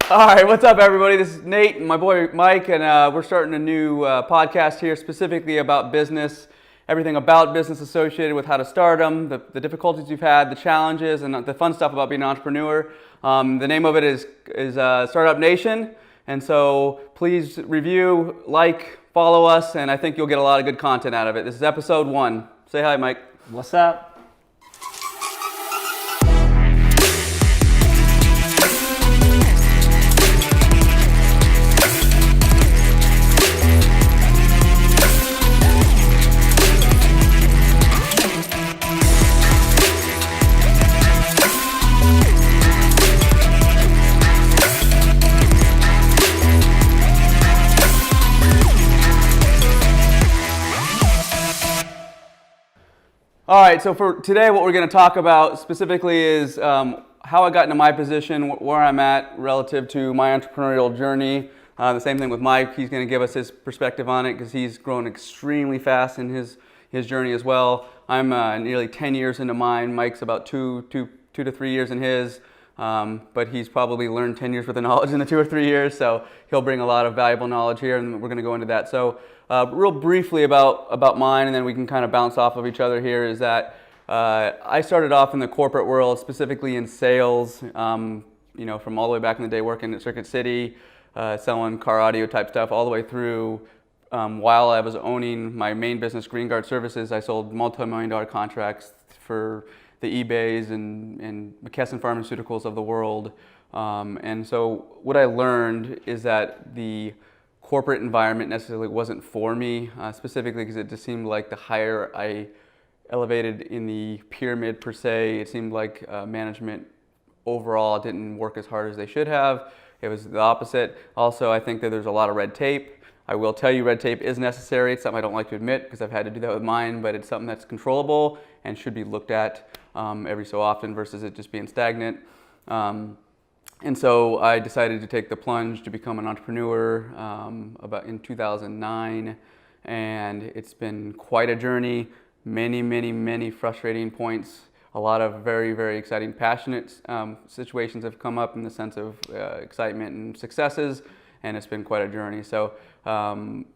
All right, what's up, everybody? This is Nate and my boy Mike, and we're starting a new podcast here specifically about business, everything about business associated with how to start them, the difficulties you've had, the challenges, and the fun stuff about being an entrepreneur. The name of it is Startup Nation, and so please review, like, follow us, and I think you'll get a lot of good content out of it. This is episode 1. Say hi, Mike. What's up? All right, so for today, what we're going to talk about specifically is how I got into my position, where I'm at relative to my entrepreneurial journey. The same thing with Mike. He's going to give us his perspective on it because he's grown extremely fast in his journey as well. I'm nearly 10 years into mine. Mike's about two to 3 years in his, but he's probably learned 10 years worth of knowledge in the 2 or 3 years, so he'll bring a lot of valuable knowledge here, and we're going to go into that. So real briefly about mine, and then we can kind of bounce off of each other here, is that I started off in the corporate world, specifically in sales, from all the way back in the day working at Circuit City, selling car audio type stuff, all the way through while I was owning my main business, Green Guard Services. I sold multi-million-dollar contracts for the eBays and McKesson Pharmaceuticals of the world. And so what I learned is that the corporate environment necessarily wasn't for me, specifically because it just seemed like the higher I elevated in the pyramid per se, it seemed like management overall didn't work as hard as they should have. It was the opposite. Also, I think that there's a lot of red tape. I will tell you red tape is necessary. It's something I don't like to admit because I've had to do that with mine, but it's something that's controllable and should be looked at every so often versus it just being stagnant. And so I decided to take the plunge to become an entrepreneur about in 2009, and it's been quite a journey. Many frustrating points. A lot of very, very exciting, passionate situations have come up in the sense of excitement and successes, and it's been quite a journey. So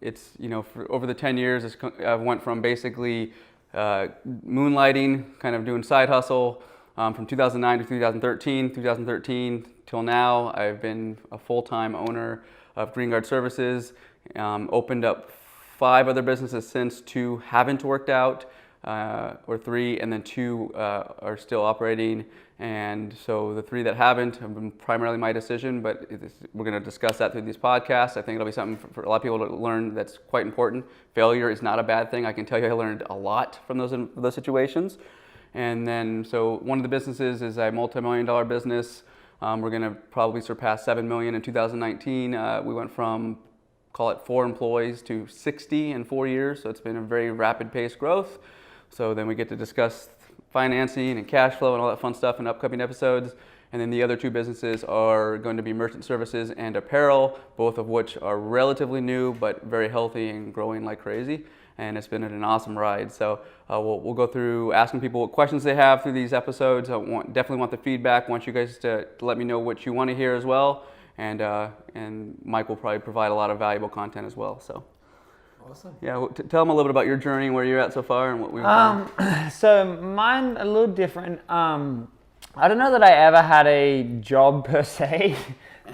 it's, for over the 10 years, I went from basically moonlighting, kind of doing side hustle, from 2009 to 2013 till now. I've been a full-time owner of Green Guard Services, opened up 5 other businesses since. 2 haven't worked out, or 3, and then 2 are still operating. And so the 3 that haven't have been primarily my decision, but we're going to discuss that through these podcasts. I think it'll be something for a lot of people to learn that's quite important. Failure is not a bad thing. I can tell you I learned a lot from those situations. And then, so one of the businesses is a multi-million-dollar business. We're going to probably surpass 7 million in 2019. We went from, call it 4 employees to 60 in 4 years. So it's been a very rapid paced growth. So then we get to discuss financing and cash flow and all that fun stuff in upcoming episodes. And then the other 2 businesses are going to be merchant services and apparel, both of which are relatively new, but very healthy and growing like crazy. And it's been an awesome ride. So we'll go through asking people what questions they have through these episodes. I definitely want the feedback. I want you guys to let me know what you want to hear as well. And Mike will probably provide a lot of valuable content as well. So Awesome. Yeah, tell them a little bit about your journey, where you're at so far, and what we've done. So mine a little different. I don't know that I ever had a job per se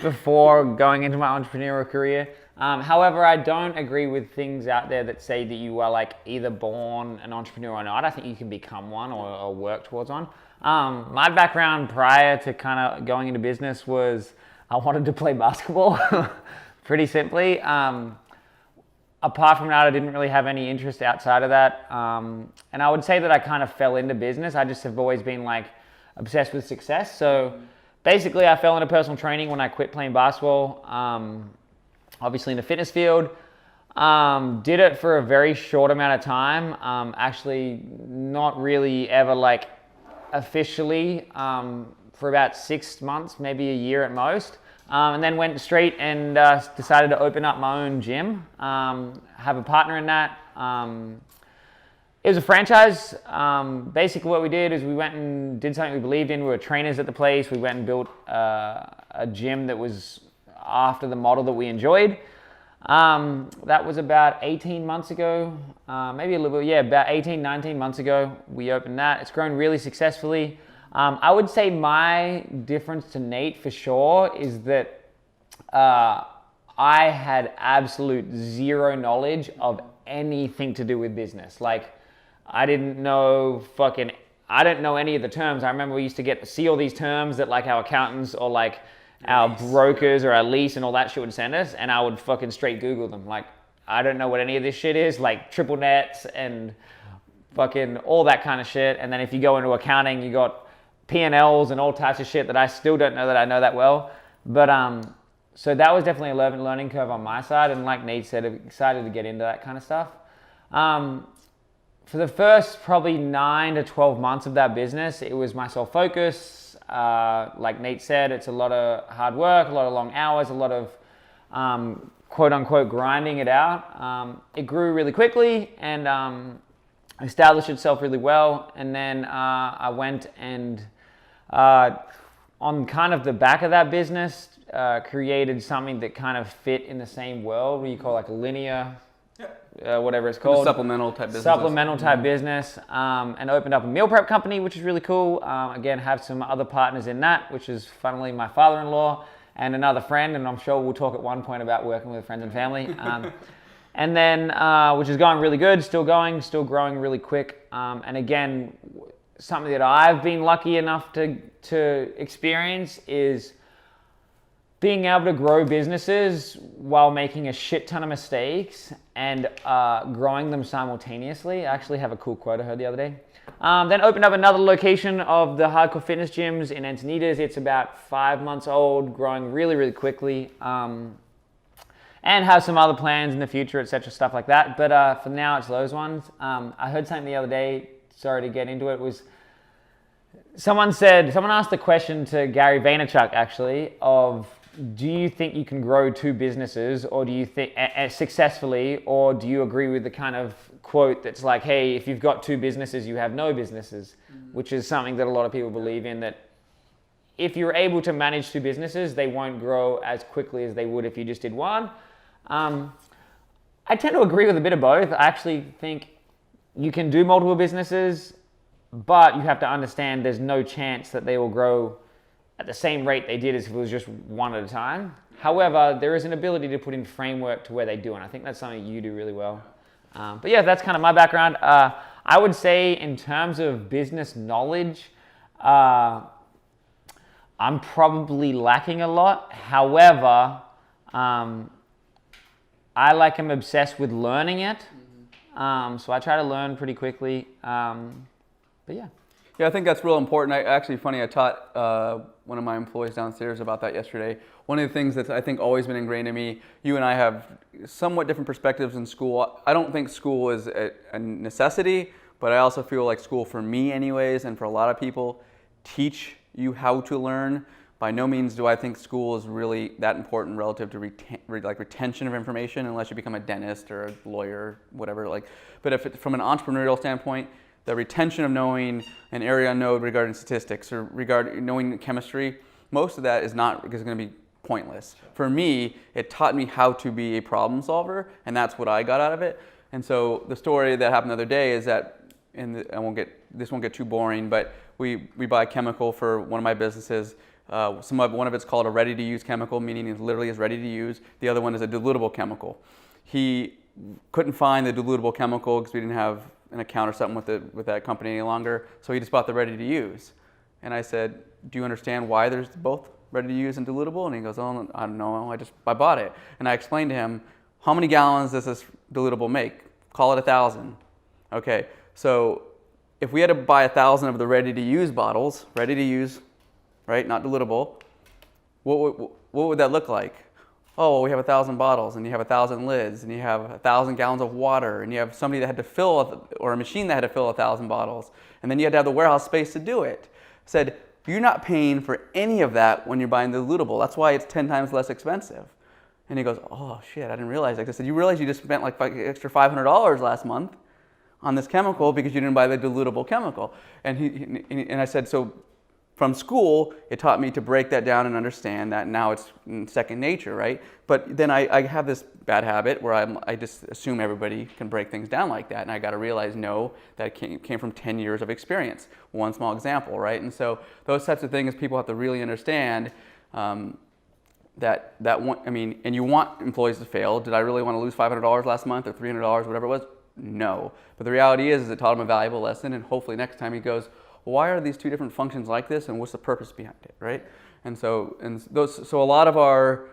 before going into my entrepreneurial career. However, I don't agree with things out there that say that you are like either born an entrepreneur or not. I think you can become one or work towards one. My background prior to kind of going into business was I wanted to play basketball, pretty simply. Apart from that, I didn't really have any interest outside of that. And I would say that I kind of fell into business. I just have always been like obsessed with success. So basically I fell into personal training when I quit playing basketball. Obviously in the fitness field. Did it for a very short amount of time. Actually not really ever like officially for about 6 months, maybe a year at most. And then went straight and decided to open up my own gym. Have a partner in that. It was a franchise. Basically what we did is we went and did something we believed in. We were trainers at the place. We went and built a gym that was after the model that we enjoyed. That was about 18 months ago, maybe a little bit, yeah, about 18, 19 months ago, we opened that. It's grown really successfully. I would say my difference to Nate for sure is that I had absolute zero knowledge of anything to do with business. Like, I didn't know any of the terms. I remember we used to get to see all these terms that like our accountants or like our brokers or our lease and all that shit would send us, and I would fucking straight Google them. Like, I don't know what any of this shit is, like triple nets and fucking all that kind of shit. And then if you go into accounting, you got P&Ls and all types of shit that I still don't know that I know that well. But so that was definitely a learning curve on my side. And like Nate said, I'm excited to get into that kind of stuff. For the first probably 9 to 12 months of that business, it was my sole focus. Like Nate said, it's a lot of hard work, a lot of long hours, a lot of quote unquote grinding it out. It grew really quickly and established itself really well. And then I went and on kind of the back of that business, created something that kind of fit in the same world, what you call like a linear, whatever it's called. Supplemental type business. Supplemental type business, and opened up a meal prep company, which is really cool. Again, have some other partners in that, which is funnily my father-in-law and another friend, and I'm sure we'll talk at one point about working with friends and family. And then, which is going really good, still growing really quick. And again, something that I've been lucky enough to experience is being able to grow businesses while making a shit ton of mistakes and growing them simultaneously. I actually have a cool quote I heard the other day. Then opened up another location of the Hardcore Fitness gyms in Encinitas. It's about 5 months old, growing really, really quickly. And have some other plans in the future, etc., stuff like that. But for now, it's those ones. I heard something the other day, sorry to get into it, was someone asked the question to Gary Vaynerchuk actually of, do you think you can grow 2 businesses, or do you think successfully, or do you agree with the kind of quote that's like, hey, if you've got 2 businesses, you have no businesses, which is something that a lot of people believe in, that if you're able to manage 2 businesses, they won't grow as quickly as they would if you just did one. I tend to agree with a bit of both. I actually think you can do multiple businesses, but you have to understand there's no chance that they will grow at the same rate they did as if it was just one at a time. However, there is an ability to put in framework to where they do, and I think that's something you do really well. But yeah, that's kind of my background. I would say in terms of business knowledge, I'm probably lacking a lot. However, I am obsessed with learning it. So I try to learn pretty quickly. But yeah. Yeah, I think that's real important. I taught one of my employees downstairs about that yesterday. One of the things that's I think always been ingrained in me, you and I have somewhat different perspectives in school. I don't think school is a necessity, but I also feel like school, for me anyways, and for a lot of people, teach you how to learn. By no means do I think school is really that important relative to retention of information, unless you become a dentist or a lawyer, whatever. But if from an entrepreneurial standpoint, the retention of knowing an area node regarding statistics or regarding knowing chemistry, most of that is going to be pointless. For me, it taught me how to be a problem solver, and that's what I got out of it. And so the story that happened the other day is that, this won't get too boring, but we buy a chemical for one of my businesses. One of it's called a ready-to-use chemical, meaning it literally is ready to use. The other one is a dilutable chemical. He couldn't find the dilutable chemical because we didn't have an account or something with that company any longer, so he just bought the ready-to-use. And I said, do you understand why there's both ready-to-use and dilutable? And he goes, oh, I don't know, I bought it. And I explained to him, how many gallons does this dilutable make? Call it 1,000. Okay, so if we had to buy 1,000 of the ready-to-use bottles, ready-to-use, right, not dilutable, what would that look like? Oh, well, we have 1,000 bottles, and you have 1,000 lids, and you have 1,000 gallons of water, and you have somebody that had to fill, or a machine that had to fill 1,000 bottles, and then you had to have the warehouse space to do it. I said, you're not paying for any of that when you're buying the dilutable. That's why it's 10 times less expensive. And he goes, oh shit, I didn't realize that. I said, you realize you just spent like extra $500 last month on this chemical because you didn't buy the dilutable chemical. And I said, so from school, it taught me to break that down and understand that. Now it's second nature, right? But then I have this bad habit where I just assume everybody can break things down like that. And I got to realize, no, that came from 10 years of experience. One small example, right? And so those types of things people have to really understand. And you want employees to fail. Did I really want to lose $500 last month or $300, whatever it was? No. But the reality is it taught him a valuable lesson, and hopefully next time he goes, well, why are these two different functions like this, and what's the purpose behind it, right? And so a lot of our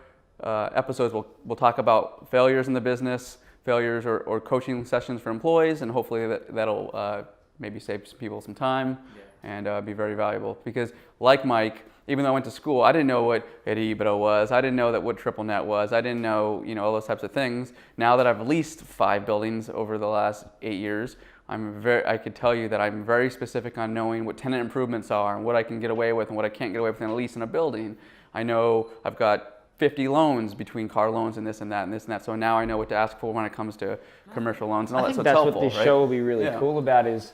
episodes will talk about failures in the business, failures or coaching sessions for employees, and hopefully that'll maybe save some people some time and be very valuable. Because like Mike, even though I went to school, I didn't know what EBITDA was. I didn't know what triple net was. I didn't know, all those types of things. Now that I've leased 5 buildings over the last 8 years, I could tell you that I'm very specific on knowing what tenant improvements are and what I can get away with and what I can't get away with in a lease in a building. I know I've got 50 loans between car loans and this and that and this and that. So now I know what to ask for when it comes to commercial loans and all that. So it's helpful, that's what this show will be really cool about is,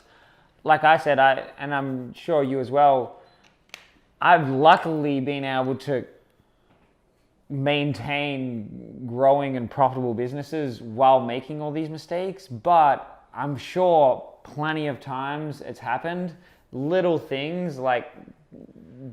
like I said, and I'm sure you as well, I've luckily been able to maintain growing and profitable businesses while making all these mistakes, but I'm sure plenty of times it's happened. Little things like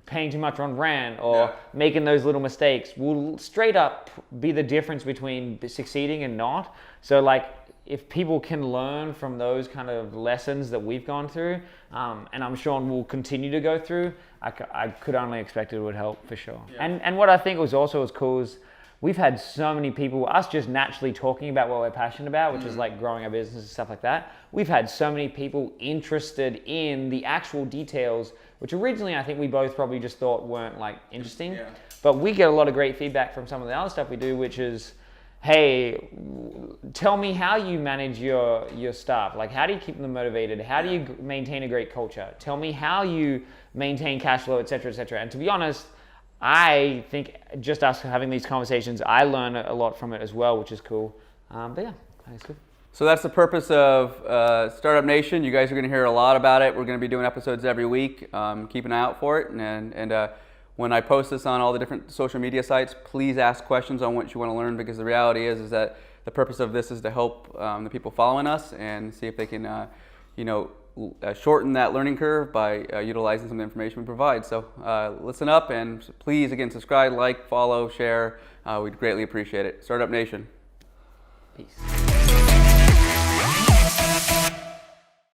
paying too much on rent or making those little mistakes will straight up be the difference between succeeding and not. So like, if people can learn from those kind of lessons that we've gone through, and I'm sure we'll continue to go through, I could only expect it would help for sure. Yeah. And what I think was also as cool is we've had so many people, us just naturally talking about what we're passionate about, which is like growing our business and stuff like that. We've had so many people interested in the actual details, which originally I think we both probably just thought weren't like interesting. Yeah. But we get a lot of great feedback from some of the other stuff we do, which is, hey, tell me how you manage your staff. Like, how do you keep them motivated? How do you maintain a great culture? Tell me how you maintain cash flow, et cetera, et cetera. And to be honest, I think just us having these conversations, I learn a lot from it as well, which is cool. But yeah, that's good. So that's the purpose of Startup Nation. You guys are going to hear a lot about it. We're going to be doing episodes every week. Keep an eye out for it. And when I post this on all the different social media sites, please ask questions on what you want to learn, because the reality is that the purpose of this is to help the people following us and see if they can, shorten that learning curve by utilizing some of the information we provide. So listen up, and please, again, subscribe, like, follow, share. We'd greatly appreciate it. Startup Nation. Peace.